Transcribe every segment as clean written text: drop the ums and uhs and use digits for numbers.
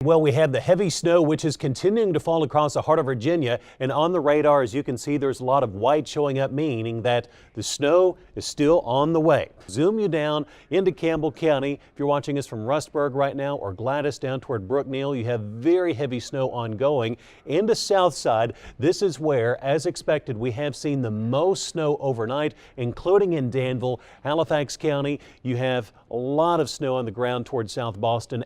Well, we have the heavy snow, which is continuing to fall across the heart of Virginia, and on the radar, as you can see, there's a lot of white showing up, meaning that the snow is still on the way. Zoom you down into Campbell County. If you're watching us from Rustburg right now or Gladys down toward Brookneal, you have very heavy snow ongoing. Into Southside, this is where, as expected, we have seen the most snow overnight, including in Danville, Halifax County. You have a lot of snow on the ground toward South Boston.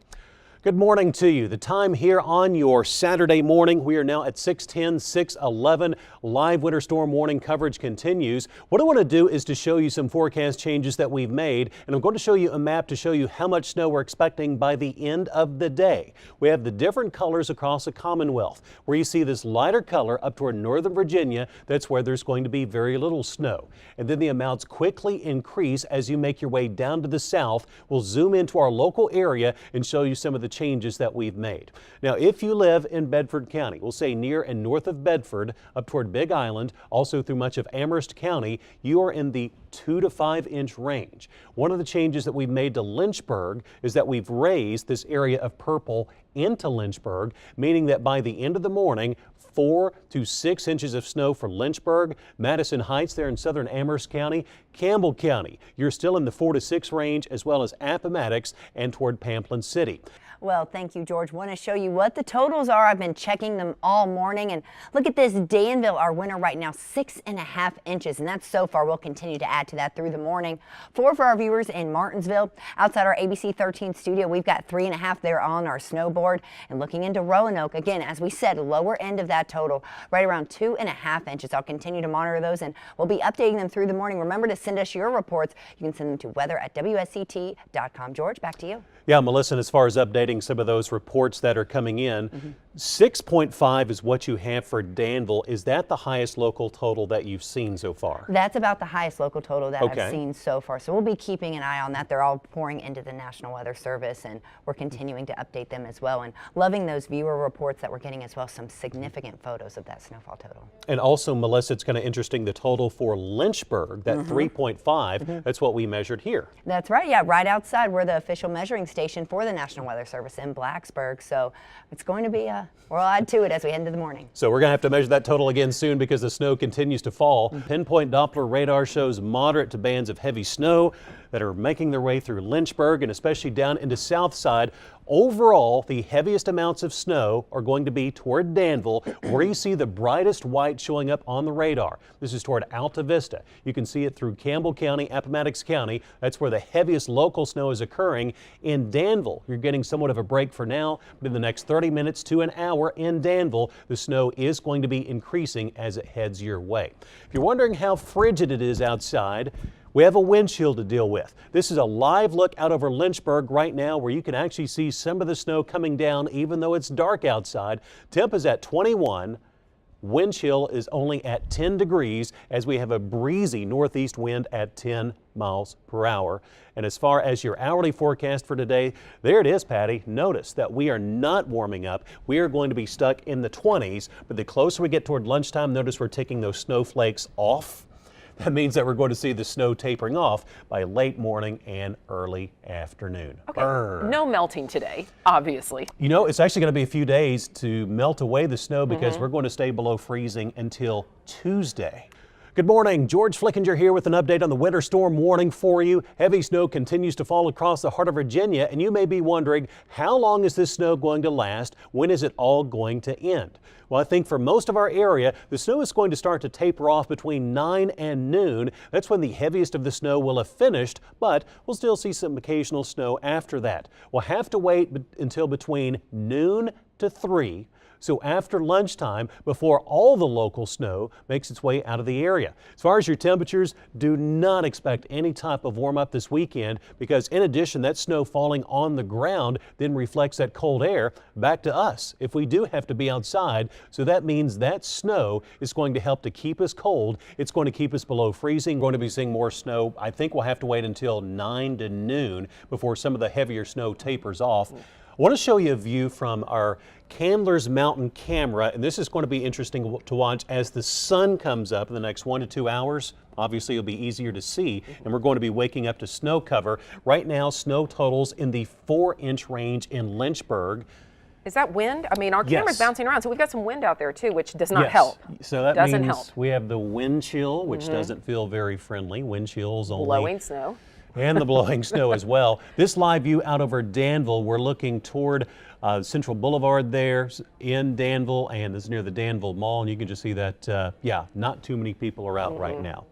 Good morning to you. The time here on your Saturday morning. We are now at 6:10, 6:11. Live winter storm warning coverage continues. What I want to do is to show you some forecast changes that we've made, and I'm going to show you a map to show you how much snow we're expecting by the end of the day. We have the different colors across the Commonwealth. Where you see this lighter color up toward Northern Virginia, that's where there's going to be very little snow. And then the amounts quickly increase as you make your way down to the south. We'll zoom into our local area and show you some of the changes that we've made. Now, if you live in Bedford County, we'll say near and north of Bedford, up toward Big Island, also through much of Amherst County, you are in the 2 to 5 inch range. One of the changes that we've made to Lynchburg is that we've raised this area of purple into Lynchburg, meaning that by the end of the morning, 4 to 6 inches of snow for Lynchburg, Madison Heights there in southern Amherst County, Campbell County. You're still in the 4 to 6 range, as well as Appomattox and toward Pamplin City. Well, thank you, George. Want to show you what the totals are. I've been checking them all morning, and look at this. Danville, our winner right now, 6.5 inches, and that's so far. We'll continue to add to that through the morning. 4 for our viewers in Martinsville. Outside our ABC 13 studio, we've got 3.5 there on our snowboard. And looking into Roanoke, again, as we said, lower end of that total, right around 2.5 inches. I'll continue to monitor those, and we'll be updating them through the morning. Remember to send us your reports. You can send them to weather@wsct.com. George, back to you. Yeah, Melissa, and as far as updating some of those reports that are coming in, 6.5 is what you have for Danville. Is that the highest local total that you've seen so far? That's about the highest local total that I've seen so far. So we'll be keeping an eye on that. They're all pouring into the National Weather Service, and we're continuing to update them as well. And loving those viewer reports that we're getting as well, some significant photos of that snowfall total. And also, Melissa, it's kind of interesting, the total for Lynchburg, that 3.5, that's what we measured here. That's right, yeah, right outside. We're the official measuring station for the National Weather Service in Blacksburg. So it's going to be we'll add to it as we head into the morning. So we're going to have to measure that total again soon because the snow continues to fall. Pinpoint Doppler radar shows moderate to bands of heavy snow that are making their way through Lynchburg and especially down into Southside. Overall, the heaviest amounts of snow are going to be toward Danville, where you see the brightest white showing up on the radar. This is toward Alta Vista. You can see it through Campbell County, Appomattox County. That's where the heaviest local snow is occurring. In Danville, you're getting somewhat of a break for now, but in the next 30 minutes to an hour in Danville, the snow is going to be increasing as it heads your way. If you're wondering how frigid it is outside, we have a wind chill to deal with. This is a live look out over Lynchburg right now where you can actually see some of the snow coming down even though it's dark outside. Temp is at 21. Wind chill is only at 10 degrees as we have a breezy northeast wind at 10 miles per hour. And as far as your hourly forecast for today, there it is, Patty. Notice that we are not warming up. We are going to be stuck in the 20s, but the closer we get toward lunchtime, notice we're taking those snowflakes off. That means that we're going to see the snow tapering off by late morning and early afternoon. Okay, no melting today, obviously. You know, it's actually going to be a few days to melt away the snow because we're going to stay below freezing until Tuesday. Good morning, George Flickinger here with an update on the winter storm warning for you. Heavy snow continues to fall across the heart of Virginia, and you may be wondering, how long is this snow going to last? When is it all going to end? Well, I think for most of our area, the snow is going to start to taper off between 9 and noon. That's when the heaviest of the snow will have finished, but we'll still see some occasional snow after that. We'll have to wait until between noon to 3. So after lunchtime, before all the local snow makes its way out of the area. As far as your temperatures, do not expect any type of warm up this weekend because in addition, that snow falling on the ground then reflects that cold air back to us if we do have to be outside. So that means that snow is going to help to keep us cold. It's going to keep us below freezing. We're going to be seeing more snow. I think we'll have to wait until 9 to noon before some of the heavier snow tapers off. I want to show you a view from our Candler's Mountain camera, and this is going to be interesting to watch as the sun comes up in the next 1 to 2 hours. Obviously, it'll be easier to see, and we're going to be waking up to snow cover. Right now, snow totals in the 4-inch range in Lynchburg. Is that wind? I mean, our camera's Yes. bouncing around, so we've got some wind out there too, which does not Yes. help. So that Doesn't means help. we have the wind chill, which doesn't feel very friendly. Wind chills only. Blowing snow. And the blowing snow as well. This live view out over Danville, we're looking toward Central Boulevard there in Danville, and this is near the Danville Mall, and you can just see that, yeah, not too many people are out right now.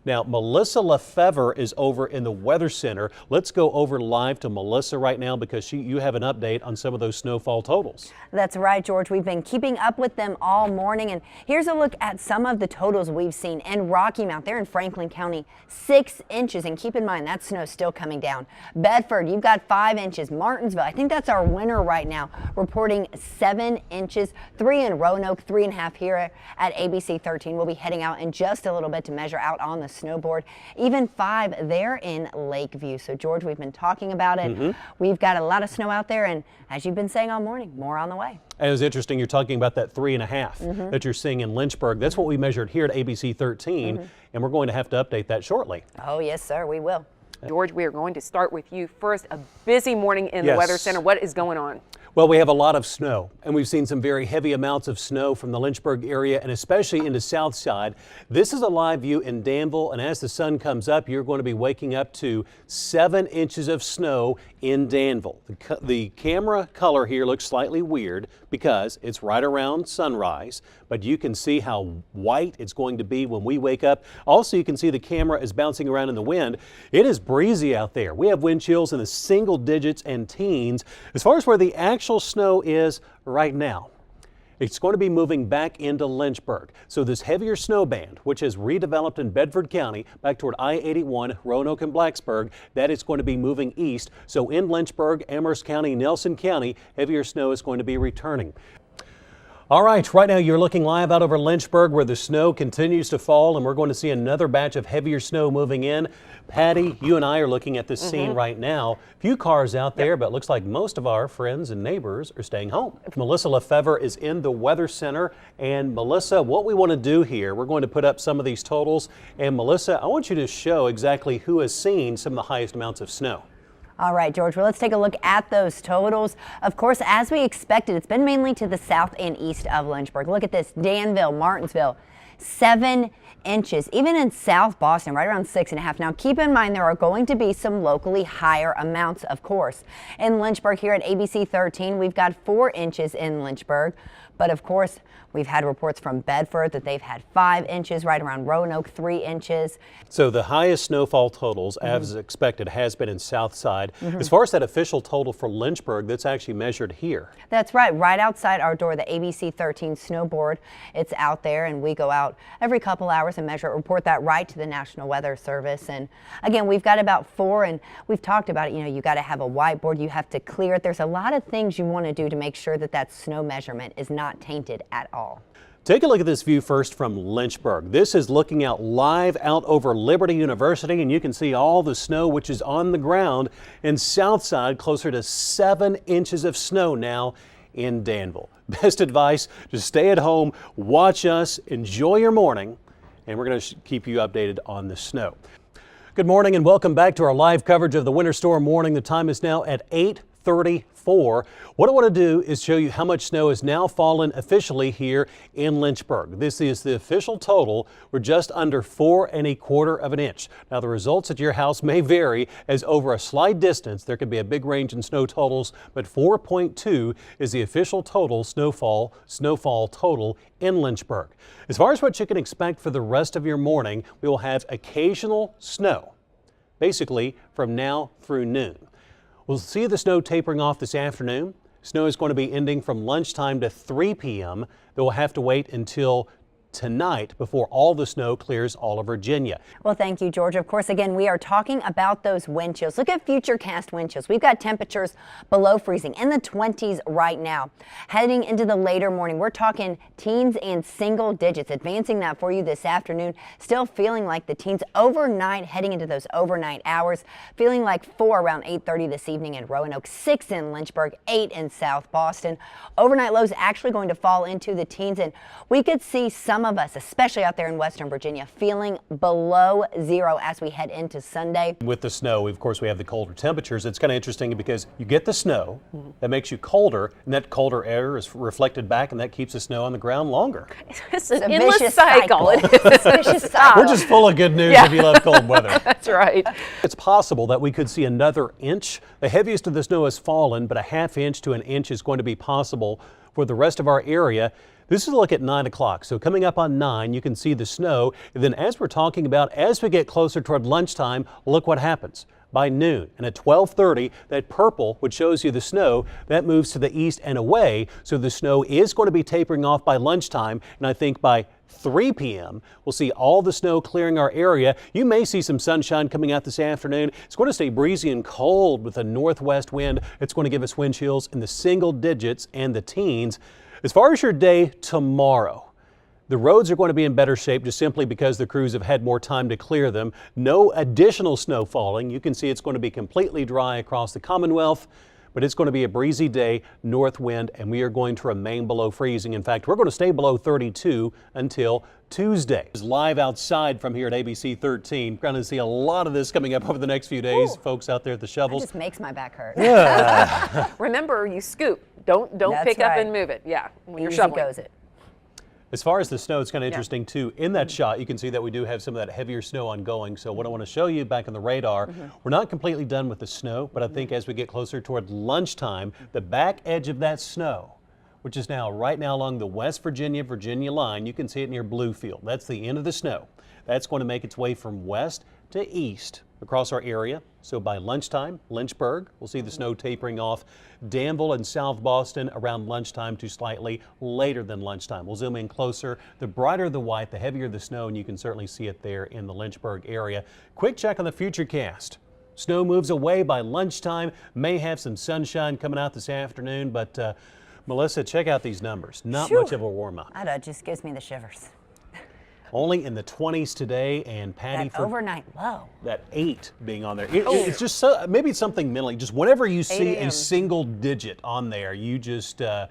Now, Melissa Lefevre is over in the Weather Center. Let's go over live to Melissa right now because you have an update on some of those snowfall totals. That's right, George. We've been keeping up with them all morning, and here's a look at some of the totals we've seen in Rocky Mount. There in Franklin County, 6 inches, and keep in mind that snow's still coming down. Bedford, you've got 5 inches. Martinsville, I think that's our winner right now, reporting 7 inches. 3 in Roanoke, 3.5 here at ABC 13. We'll be heading out in just a little bit to measure out on the snowboard. Even 5 there in Lakeview. So George, we've been talking about it. We've got a lot of snow out there, and as you've been saying all morning, more on the way. And it was interesting, you're talking about that 3.5 that you're seeing in Lynchburg. That's what we measured here at ABC 13, and we're going to have to update that shortly. Oh, yes, sir, we will. George, we are going to start with you first. A busy morning in the Yes. Weather Center. What is going on? Well, we have a lot of snow, and we've seen some very heavy amounts of snow from the Lynchburg area and especially into South Side. This is a live view in Danville, and as the sun comes up, you're going to be waking up to 7 inches of snow in Danville. The camera color here looks slightly weird because it's right around sunrise, but you can see how white it's going to be when we wake up. Also, you can see the camera is bouncing around in the wind. It is breezy out there. We have wind chills in the single digits and teens. As far as where the actual snow is right now, it's going to be moving back into Lynchburg. So this heavier snow band, which has redeveloped in Bedford County back toward I-81, Roanoke and Blacksburg, that is going to be moving east. So in Lynchburg, Amherst County, Nelson County, heavier snow is going to be returning. All right, right now you're looking live out over Lynchburg where the snow continues to fall, and we're going to see another batch of heavier snow moving in. Patty, you and I are looking at this scene right now. Few cars out there, but it looks like most of our friends and neighbors are staying home. Melissa Lefevre is in the Weather Center. And Melissa, what we want to do here, we're going to put up some of these totals. And Melissa, I want you to show exactly who has seen some of the highest amounts of snow. All right, George, well, let's take a look at those totals. Of course, as we expected, it's been mainly to the south and east of Lynchburg. Look at this, Danville, Martinsville, 7 inches. Even in South Boston, right around 6.5. Now, keep in mind there are going to be some locally higher amounts, of course. In Lynchburg here at ABC 13, we've got 4 inches in Lynchburg. But of course, we've had reports from Bedford that they've had 5 inches, right around Roanoke, 3 inches. So the highest snowfall totals, as expected, has been in South Side. As far as that official total for Lynchburg, that's actually measured here. That's right, right outside our door, the ABC 13 snowboard. It's out there, and we go out every couple hours and measure it, report that right to the National Weather Service. And again, we've got about 4, and we've talked about it. You know, you got to have a whiteboard, you have to clear it. There's a lot of things you want to do to make sure that that snow measurement is not tainted at all. Take a look at this view first from Lynchburg. This is looking out live out over Liberty University, and you can see all the snow which is on the ground. In Southside, closer to 7 inches of snow now in Danville. Best advice, just stay at home, watch us, enjoy your morning, and we're going to keep you updated on the snow. Good morning and welcome back to our live coverage of the winter storm warning. The time is now at 8:34. What I want to do is show you how much snow has now fallen officially here in Lynchburg. This is the official total. We're just under 4 1/4 of an inch. Now the results at your house may vary as over a slight distance there could be a big range in snow totals, but 4.2 is the official total snowfall total in Lynchburg. As far as what you can expect for the rest of your morning, we will have occasional snow, basically from now through noon. We'll see the snow tapering off this afternoon. Snow is going to be ending from lunchtime to 3 p.m. Then we'll have to wait until tonight before all the snow clears all of Virginia. Well, thank you, George. Of course, again, we are talking about those wind chills. Look at Futurecast wind chills. We've got temperatures below freezing in the 20s right now. Heading into the later morning, we're talking teens and single digits. Advancing that for you this afternoon. Still feeling like the teens overnight, heading into those overnight hours. Feeling like 4 around 8:30 this evening in Roanoke, 6 in Lynchburg, 8 in South Boston. Overnight lows actually going to fall into the teens, and we could see some some of us, especially out there in Western Virginia, feeling below zero as we head into Sunday. With the snow, of course, we have the colder temperatures. It's kind of interesting because you get the snow, that makes you colder, and that colder air is reflected back, and that keeps the snow on the ground longer. It's an a endless vicious cycle. It's a vicious cycle. We're just full of good news if you love cold weather. That's right. It's possible that we could see another inch. The heaviest of the snow has fallen, but a half inch to an inch is going to be possible for the rest of our area. This is a look at 9 o'clock. So coming up on 9, you can see the snow. And then as we're talking about, as we get closer toward lunchtime, look what happens. By noon and at 12:30, that purple, which shows you the snow, that moves to the east and away. So the snow is going to be tapering off by lunchtime. And I think by 3 p.m., we'll see all the snow clearing our area. You may see some sunshine coming out this afternoon. It's going to stay breezy and cold with a northwest wind. It's going to give us wind chills in the single digits and the teens. As far as your day tomorrow, the roads are going to be in better shape just simply because the crews have had more time to clear them. No additional snow falling. You can see it's going to be completely dry across the Commonwealth, but it's going to be a breezy day, north wind, and we are going to remain below freezing. In fact, we're going to stay below 32 until Tuesday. It's live outside from here at ABC 13. We're going to see a lot of this coming up over the next few days. Ooh. Folks out there at the That shovels. just makes my back hurt. Remember, you scoop. Don't That's pick up right. and move it. Yeah, when you're Easy shoveling. goes it. As far as the snow, it's kind of interesting too. In that shot, you can see that we do have some of that heavier snow ongoing. So what I want to show you back on the radar, we're not completely done with the snow, but I think as we get closer toward lunchtime, the back edge of that snow, which is right now along the West Virginia line, you can see it near Bluefield. That's the end of the snow. That's going to make its way from west to east across our area. So by lunchtime, Lynchburg, we'll see the snow tapering off. Danville and South Boston around lunchtime to slightly later than lunchtime. We'll zoom in closer. The brighter the white, the heavier the snow, and you can certainly see it there in the Lynchburg area. Quick check on the Futurecast. Snow moves away by lunchtime. May have some sunshine coming out this afternoon, but Melissa, check out these numbers. Not much of a warm up. That just gives me the shivers. Only in the 20s today, and Patty, That overnight low. that 8 being on there. It's just so, maybe it's something mentally. Just whenever you see 8 a a.m. single digit on there, you just Yeah.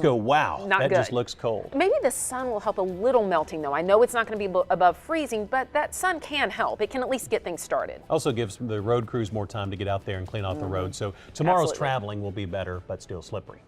go, wow, Not that good. just looks cold. Maybe the sun will help a little melting, though. I know it's not going to be above freezing, but that sun can help. It can at least get things started. Also gives the road crews more time to get out there and clean off the road. So tomorrow's Absolutely. traveling will be better, but still slippery.